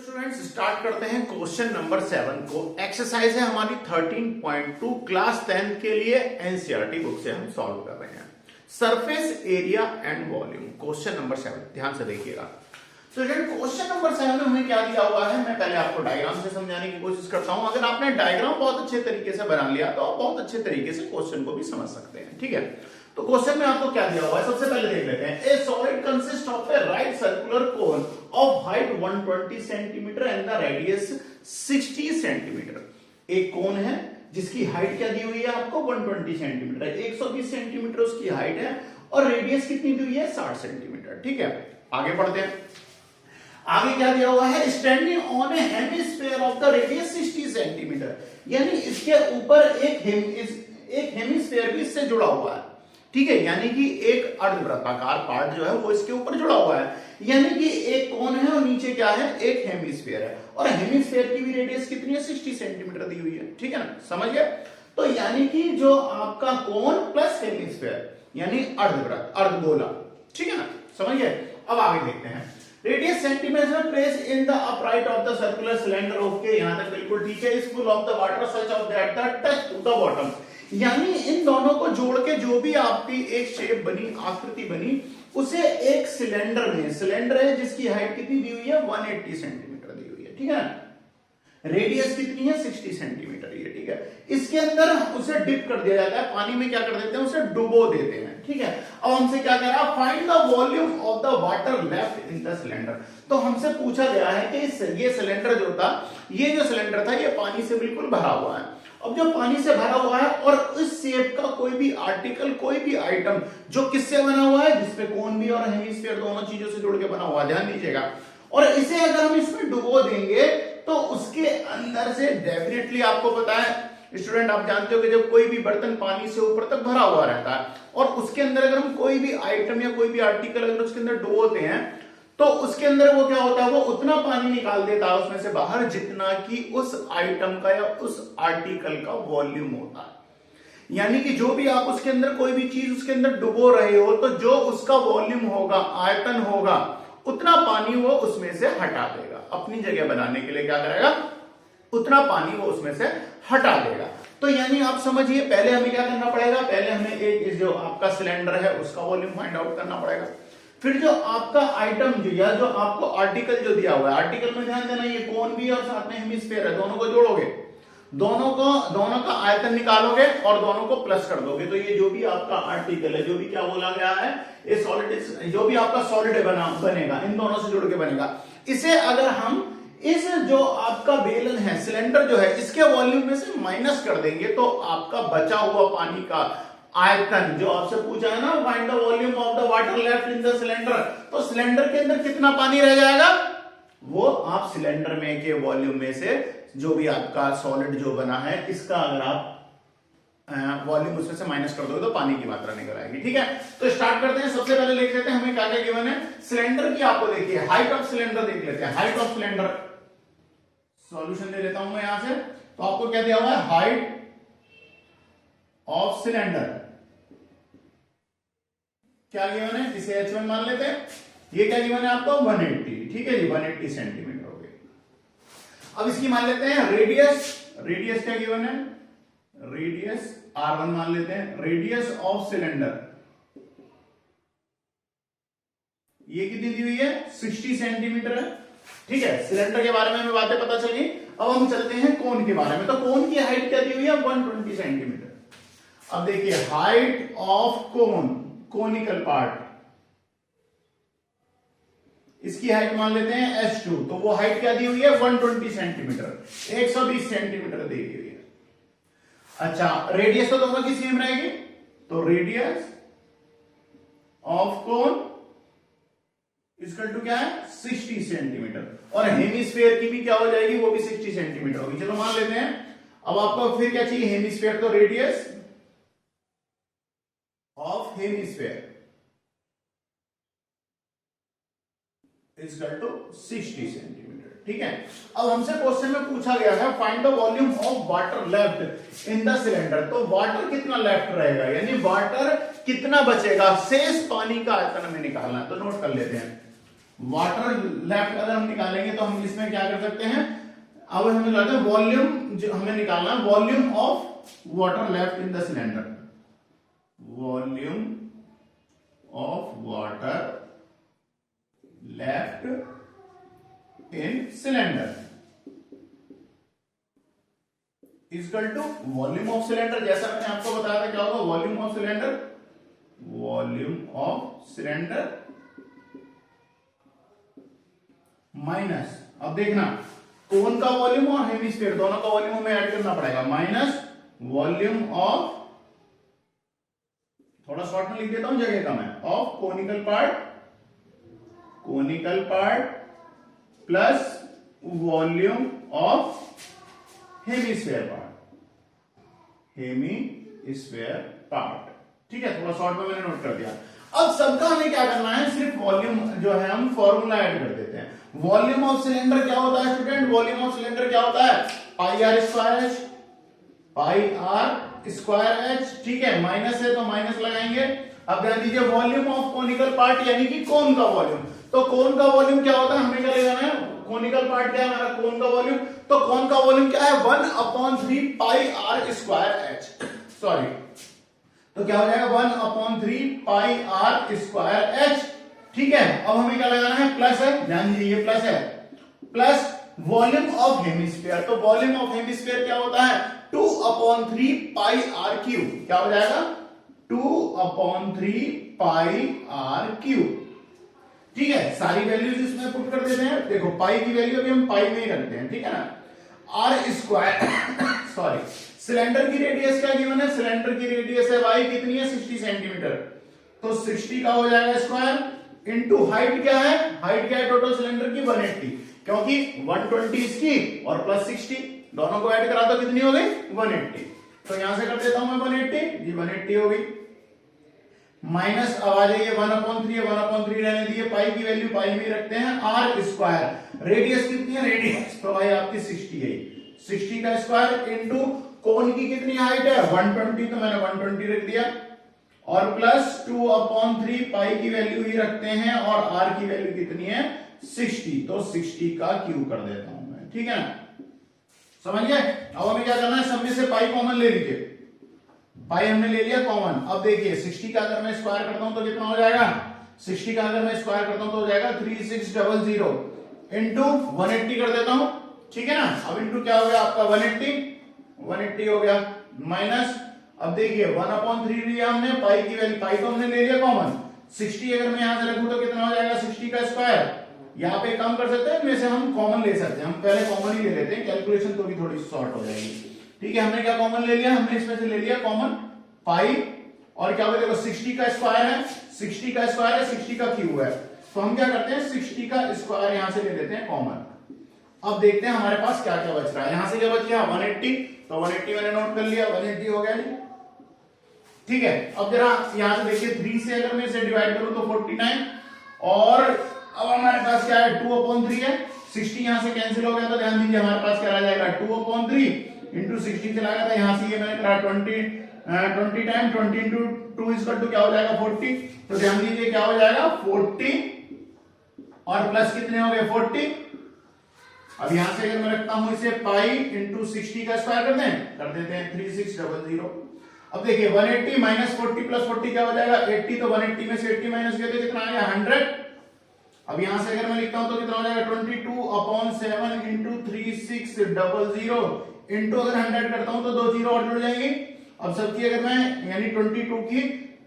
Students start करते हैं question number 7 को। एक्सरसाइज है हमारी 13.2 क्लास 10 के लिए एनसीईआरटी बुक से हम सॉल्व कर रहे हैं। Surface area and volume, question number 7, ध्यान से देखिएगा। तो क्वेश्चन नंबर 7 में हमें क्या दिया हुआ है, मैं पहले आपको डायग्राम से समझाने की कोशिश करता हूं। अगर आपने डायग्राम बहुत अच्छे तरीके से बना लिया तो आप बहुत अच्छे तरीके से क्वेश्चन को भी समझ सकते हैं, ठीक है। तो क्वेश्चन में आपको क्या दिया हुआ है, सबसे पहले देख लेते हैं। ए solid consist of A right circular cone of height 120 centimetre and the radius 60 centimetre. एक कोन है जिसकी हाइट क्या दी हुई है आपको, 120 सेंटीमीटर है, 120 सेंटीमीटर उसकी हाइट है और रेडियस कितनी दी हुई है, 60 सेंटीमीटर, ठीक है। आगे बढ़ते हैं। आगे क्या दिया हुआ है, standing on A hemisphere of the radius 60 centimetre, यानी इसके ऊपर एक हेमिस्फीयर भी इससे जुड़ा हुआ है, ठीक है। यानी कि एक अर्धवृत्ताकार पार्ट जो है वो इसके ऊपर जुड़ा हुआ है, यानी कि एक कोन है और नीचे क्या है, एक हेमिस्फीयर है, और हेमिस्फीयर की भी रेडियस कितनी है, 60 सेंटीमीटर दी हुई है, ठीक है ना, समझ गए। तो यानी कि जो आपका कोन प्लस हेमिस्फीयर यानी अर्धवृत्त, अर्धगोला, ठीक है ना, समझ गए। अब आगे देखते हैं। Radius centimetre place in the upright of the circular cylinder, okay, यहां तक बिल्कुल ठीक है। Is full of the water such of that the touch to the bottom, यानी इन दोनों को जोड़ के जो भी आपकी एक शेप बनी, आकृति बनी, उसे एक सिलेंडर में, सिलेंडर है जिसकी हाइट कितनी दी हुई है, 180 सेंटीमीटर दी हुई है, ठीक है। रेडियस कितनी है, 60 सेंटीमीटर ये, ठीक है। इसके अंदर उसे डिप कर दिया जाता है, पानी में क्या कर देते हैं, उसे डुबो देते हैं, ठीक है। अब हमसे क्या कह रहा है, find the volume of the water left in the cylinder. तो हमसे पूछा गया है कि ये सिलेंडर जो था, ये जो सिलेंडर था, ये पानी से बिल्कुल भरा हुआ है। अब जो पानी से भरा हुआ है और इस शेप का कोई भी आर्टिकल, कोई भी आइटम जो किससे बना हुआ है, जिसपे कोन भी और हेमिस्फीयर दोनों चीजों से जुड़ के बना हुआ है, ध्यान दीजिएगा। और इसे अगर हम इसमें डुबो देंगे तो उसके अंदर से डेफिनेटली, आपको पता है स्टूडेंट, आप जानते हो कि जब कोई भी बर्तन पानी से ऊपर तक भरा हुआ रहता है और उसके अंदर अगर हम कोई भी आइटम या कोई भी आर्टिकल अगर उसके अंदर डुबोते हैं तो उसके अंदर वो क्या होता है, वो उतना पानी निकाल देता है उसमें से बाहर जितना कि उस आइटम का या उस आर्टिकल का वॉल्यूम होता है। यानी कि जो भी आप उसके अंदर कोई भी चीज उसके अंदर डुबो रहे हो तो जो उसका वॉल्यूम होगा, आयतन होगा, उतना पानी वो उसमें से हटा देगा, अपनी जगह बनाने के लिए क्या करेगा, उतना पानी वो उसमें से हटा देगा। तो यानी आप समझिए, पहले हमें क्या करना पड़ेगा, पहले हमें एक जो आपका सिलेंडर है उसका वॉल्यूम फाइंड आउट करना पड़ेगा। फिर जो आपका आइटम जो या जो आपको आर्टिकल जो दिया हुआ है, आर्टिकल में ध्यान देना, ये कोन भी और साथ में हेमिस्फीयर है, दोनों को जोड़ोगे, दोनों का आयतन निकालोगे और दोनों को प्लस कर दोगे, तो ये जो भी आपका आर्टिकल है, जो भी क्या बोला गया है, ये सॉलिड, जो भी आपका सॉलिड बनेगा, इन दोनों से जुड़ के बनेगा। इसे अगर हम इस जो आपका बेलन है, सिलेंडर जो है, इसके वॉल्यूम में से माइनस कर देंगे तो आपका बचा हुआ पानी का आयतन, जो आपसे पूछा है ना, find the volume of the water left in the cylinder, तो सिलेंडर के अंदर कितना पानी रह जाएगा, वो आप सिलेंडर में के वॉल्यूम में से जो भी आपका सॉलिड जो बना है, इसका अगर आप वॉल्यूम उसमें से माइनस कर दोगे तो पानी की मात्रा निकल आएगी, ठीक है। तो स्टार्ट करते हैं। सबसे पहले लिख लेते हैं हमें क्या क्या गिवन है। सिलेंडर की आपको देखिए हाइट ऑफ सिलेंडर देख लेते हैं। हाइट ऑफ सिलेंडर, सॉल्यूशन दे लेता हूं मैं यहां से। तो आपको क्या दिया हुआ है, हाइट ऑफ सिलेंडर क्या गिवन है, इसे h1 मान लेते हैं। ये क्या गिवन है आपको, 180, ठीक है जी, 180 सेंटीमीटर हो गई। अब इसकी मान लेते हैं रेडियस, रेडियस क्या गिवन है, रेडियस r1 मान लेते हैं। रेडियस ऑफ सिलेंडर ये कितनी दी हुई है, 60 सेंटीमीटर है, ठीक है। सिलेंडर के बारे में हमें बातें पता चली। अब हम चलते हैं कोन के बारे में। तो कोन की हाइट क्या दी हुई है, 120 सेंटीमीटर। अब देखिए height of cone, conical part, इसकी हाइट मान लेते हैं h2, तो वो हाइट क्या दी हुई है, 120 सेंटीमीटर, 120 सेंटीमीटर दी हुई है। अच्छा, रेडियस तो दोनों की सेम रहेगी, तो radius of cone equal to क्या है, 60 सेंटीमीटर, और हेमिस्फीयर की भी क्या हो जाएगी, वो भी 60 सेंटीमीटर होगी। चलो मान लेते हैं। अब आपको फिर क्या चाहिए, हेमिस्फीयर, तो radius of hemisphere equal to 60 centimetre, ठीक है। अब हमसे क्वेश्चन में पूछा गया है find the volume of water left in the cylinder. तो वाटर कितना लेफ्ट रहेगा, यानी वाटर कितना बचेगा, शेष पानी का आयतन हमें निकालना है। तो नोट कर लेते हैं, वाटर लेफ्ट अगर हम निकालेंगे तो हम इसमें क्या कर सकते हैं, अब हमें निकालते हैं वॉल्यूम, जो हमें निकालना है volume of water left in the cylinder, volume of water left in cylinder equal to volume of cylinder. जैसा मैंने आपको बताया था क्या होगा, volume of cylinder, volume of cylinder minus, अब देखना कोन का वॉल्यूम और हेमिस्फीयर दोनों का वॉल्यूम हमें ऐड करना पड़ेगा, माइनस वॉल्यूम ऑफ, थोड़ा शॉर्ट में लिख देता हूं जगह का मैं, of conical part plus volume of hemisphere part. ठीक है, थोड़ा शॉर्ट में मैंने नोट कर दिया। अब सबका हमें क्या करना है, सिर्फ वॉल्यूम जो है हम फॉर्मूला ऐड कर देते हैं। वॉल्यूम ऑफ सिलेंडर क्या होता है स्टूडेंट, वॉल्यूम ऑफ सिलेंडर क्या होता है, pi r square h, pi r square h. ठीक है, माइनस है तो माइनस लगाएंगे। अब ध्यान दीजिए वॉल्यूम ऑफ कोनिकल पार्ट यानी कि कोन का वॉल्यूम, तो कोन का वॉल्यूम क्या होता है हमें क्या लेना है, कोनिकल पार्ट क्या है हमारा, कोन का वॉल्यूम, तो कोन का वॉल्यूम क्या है 1/3 पाई आर स्क्वायर एच, सॉरी, तो क्या हो जाएगा 1/3 पाई आर स्क्वायर एच। ठीक है, अब हमें क्या लगाना है, प्लस है, ध्यान दीजिए ये प्लस है, प्लस वॉल्यूम ऑफ हेमिस्फीयर, तो वॉल्यूम ऑफ हेमिस्फीयर क्या होता है 2/3 पाई आर क्यूब, क्या हो जाएगा 2/3 पाई आर क्यूब। ठीक है, सारी वैल्यूज इसमें पुट कर देते हैं। देखो पाई की वैल्यू अभी हम पाई में ही रखते हैं, ठीक है ना, आर स्क्वायर सॉरी, सिलेंडर की रेडियस क्या गिवन है, सिलेंडर की रेडियस है वाई कितनी है 60 सेंटीमीटर, तो 60 का हो जाएगा स्क्वायर इनटू हाइट क्या है, हाइट क्या है टोटल सिलेंडर की 180, क्योंकि 120 इसकी और प्लस 60 दोनों को ऐड करा दो कितनी हो गई 180, तो यहां से कर देता हूं मैं 180, ये 180 हो गई, माइनस अब आ जाइए 1/3 रहने दिए, पाई की वैल्यू पाई में रखते हैं, आर स्क्वायर रेडियस कितनी है, रेडियस तो भाई आपकी 60 है, 60 का स्क्वायर इनटू कोन की कितनी हाइट है 120, तो मैंने 120 रख दिया, और प्लस 2/3 पाई की वैल्यू ही रखते हैं और आर की वैल्यू कितनी है 60, तो 60 का क्यूब कर देता हूं मैं। ठीक है ना, समझ गए। अब हमें क्या करना है, सब में से पाई कॉमन ले लीजिए, पाई हमने ले लिया कॉमन। अब देखिए 60 का अगर मैं स्क्वायर करता हूं तो कितना हो जाएगा, 60 का अगर मैं स्क्वायर करता हूं तो हो जाएगा 3600 इंटू 180 कर देता हूं, ठीक है ना। अब इंटू क्या हो गया आपका 180 हो गया, माइनस अब देखिए 1/3 लिया हमने, पाई की वैल्यू पाई तो हमने ले लिया कॉमन, 60 अगर मैं यहां से रखूं तो कितना हो जाएगा 60 का स्क्वायर, यहाँ पे कम कर सकते हैं, इनमें से हम कॉमन ले सकते हैं, हम पहले कॉमन ही ले लेते हैं, कैलकुलेशन तो भी थोड़ी शॉर्ट हो जाएगी। ठीक है, हमने क्या कॉमन ले लिया, हमने इसमें से ले लिया कॉमन पाई, और क्या देखो 60 का स्क्वायर है, 60 का स्क्वायर है, 60 का क्यूब है, तो हम क्या करते हैं 60 का स्क्वायर यहां से ले लेते हैं कॉमन। अब देखते हैं हमारे पास क्या क्या बच रहा है, यहां से क्या बच गया 180, तो 180 मैंने नोट कर लिया, 180 हो गया जी। ठीक है, अब जरा यहां से देखिए 3 से अगर मैं इसे डिवाइड करूं तो 49, और अब हमारे पास क्या है 2/3 है, 60 यहां से कैंसिल हो गया, तो ध्यान दीजिए हमारे पास क्या रह जाएगा 2/3 इंटू 60 चला गया था, यहां से ये मैंने करा 20 टाइम 20 इंटू 2 इक्वल टू क्या हो जाएगा 40, तो ध्यान दीजिए क्या हो जाएगा 40 और प्लस कितने हो गए 40। अब यहां से अगर मैं रखता हूं इसे पाई इंटू 60 का स्क्वायर कर देते हैं 3600। अब देखिए 180 माइनस 40 प्लस 40 क्या हो जाएगा 80, तो 180 में से 80 माइनस किया तो कितना आ गया 100। अब यहां से अगर मैं लिखता हूं तो कितना हो जाएगा 22/7 इंटू 3600 इंटू अगर 100 करता हूं तो 2 जीरो और जुड़ जाएंगे। अब सबकी अगर मैं यानी 22 की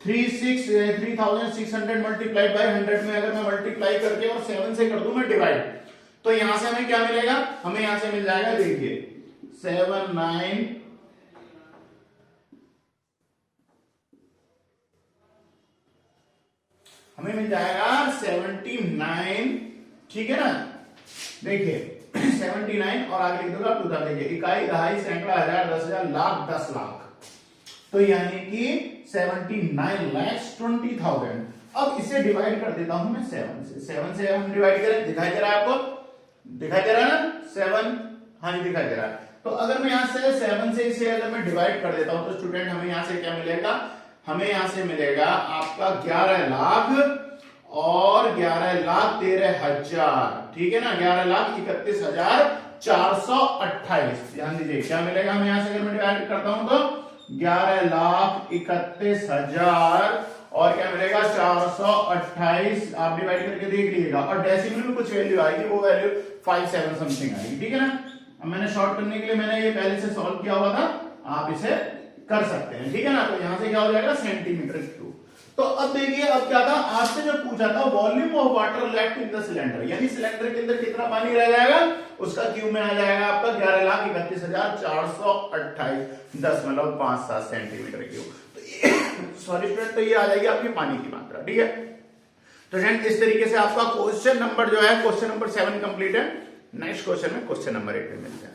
3600 मल्टीप्लाइड बाय 100 में अगर मैं मल्टीप्लाई करके और 7 से कर दूं मैं डिवाइड, तो यहां से हमें क्या मिलेगा, हमें यहां से मिल जाएगा देखिए 79 हमें मिल जाएगा 79, ठीक है ना। देखिए 79 और आगे लिख दूंगा 2000, देखिए इकाई दहाई सैकड़ा हजार 10,000 लाख 10 लाख, तो यानी कि 79,20,000। अब इसे डिवाइड कर देता हूं मैं 7 से हम डिवाइड करें, दिखाई दे रहा है आपको, दिखाई दे रहा है ना 7, हाँ जी दिखाई दे रहा है। तो अगर मैं यहां से 7 से इसे अगर मैं डिवाइड कर देता हूं तो स्टूडेंट हमें यहां से क्या मिलेगा, हमें यहां से मिलेगा आपका 11 लाख और 11,13,000, ठीक है ना, 11,31,428। ध्यान दीजिए क्या मिलेगा, हम यहां से अगर मैं डिवाइड करता हूं तो 11,31,000 और क्या मिलेगा 428। आप डिवाइड करके देख लीजिएगा, और डेसिमल में कुछ वैल्यू आएगी, वो वैल्यू 57 समथिंग आएगी, ठीक है ना। अब मैंने शॉर्ट करने के लिए मैंने ये पहले से सॉल्व किया हुआ था, आप इसे कर सकते हैं, ठीक है ना। तो यहां से क्या हो जाएगा सेंटीमीटर क्यूब। तो अब देखिए, अब क्या था आपसे जो पूछा था volume of water left in the cylinder, यानी सिलेंडर के अंदर कितना पानी रह जाएगा, उसका क्यूब में आ जाएगा आपका 11,31,428.57 सेंटीमीटर क्यूब। सॉरी स्टूडेंट, तो ये आ जाएगी आपकी पानी की मात्रा, ठीक है। तो फ्रेंड इस तरीके से आपका क्वेश्चन नंबर जो है, क्वेश्चन नंबर 7 कंप्लीट है। नेक्स्ट क्वेश्चन में क्वेश्चन नंबर 8 में मिलते हैं।